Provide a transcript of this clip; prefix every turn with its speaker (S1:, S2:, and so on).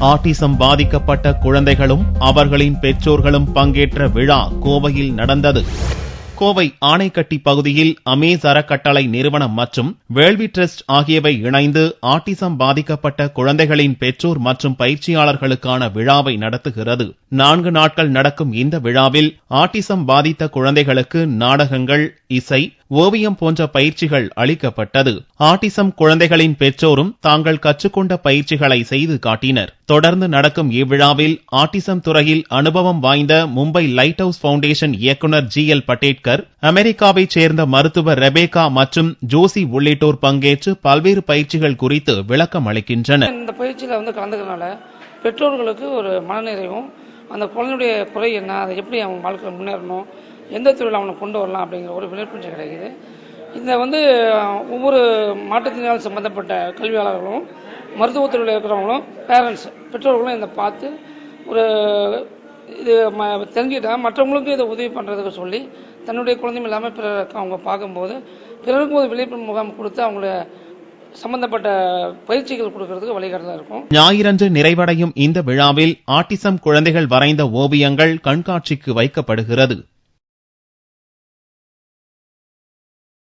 S1: Autism பாதிக்கப்பட்ட குழந்தைகளும் அவர்களின் பெற்றோர்களும் பங்கேற்ற விழா கோவையில் நடந்தது. கோவை ஆனைக்கட்டி பகுதியில் அமேஸ் அறக்கட்டளை நிறுவனம் மற்றும் வேள்வி டிரஸ்ட் ஆகியவை இணைந்து ஆட்டிசம் பாதிக்கப்பட்ட குழந்தைகளின் பெற்றோர் மற்றும் பயிற்சியாளர்களுக்கான விழாவை நடத்துகிறது. 4 நாட்கள் நடக்கும் இந்த விழாவில் ஆட்டிசம் பாதித்த குழந்தைகளுக்கு நாடகங்கள், இசை, ஓவியம் போன்ற பயிற்சிகள் அளிக்கப்பட்டது. ஆட்டிசம் குழந்தைகளின் பெற்றோரும் தாங்கள் கற்றுக்கொண்ட பயிற்சிகளை செய்து காட்டினர். தொடர்ந்து நடக்கும் இவ்விழாவில் ஆட்டிசம் துறையில் அனுபவம் வாய்ந்த மும்பை லைட் ஹவுஸ் பவுண்டேஷன் இயக்குநர் GL பட்டேட்கர், அமெரிக்காவைச் சேர்ந்த மருத்துவர் ரெபேகா மற்றும் ஜோசி உள்ளிட்டோர் பங்கேற்று பல்வேறு பயிற்சிகள் குறித்து விளக்கம் அளிக்கின்றனர்.
S2: இந்த பயிற்சியில கலந்துக்கிறதுனால பெற்றோர்களுக்கு ஒரு மனநிறைவும், அந்த குழந்தையுடைய குறை என்ன, அதை எப்படி அவன் வாழ்க்கையில் முன்னேறணும், எந்த துறையில் அவனை கொண்டு வரலாம் அப்படிங்கிற ஒரு விழிப்புணர்ச்சி கிடைக்குது. இந்த ஒவ்வொரு மாற்றுத்திறனாளி சம்பந்தப்பட்ட கல்வியாளர்களும், மருத்துவத்துறையில் இருக்கிறவங்களும், பேரண்ட்ஸ், பெற்றோர்களும் இதை பார்த்து ஒரு இது தெரிஞ்சுக்கிட்டா மற்றவங்களுக்கும் இதை உதவி பண்ணுறதுக்கு சொல்லி தன்னுடைய குழந்தையும் இல்லாமல் பிறருக்கு அவங்க பார்க்கும்போது பிறருக்கும் ஒரு விழிப்புணர்வு முகாம் கொடுத்து அவங்கள சம்பந்தப்பட்ட பயிற்சிகள் கொடுக்கறதுக்கு வழிகாட்டுதலா இருக்கும்.
S1: ஞாயிறன்று நிறைவடையும் இந்த விழாவில் ஆட்டிசம் குழந்தைகள் வரைந்த ஓவியங்கள் கண்காட்சிக்கு வைக்கப்படுகிறது.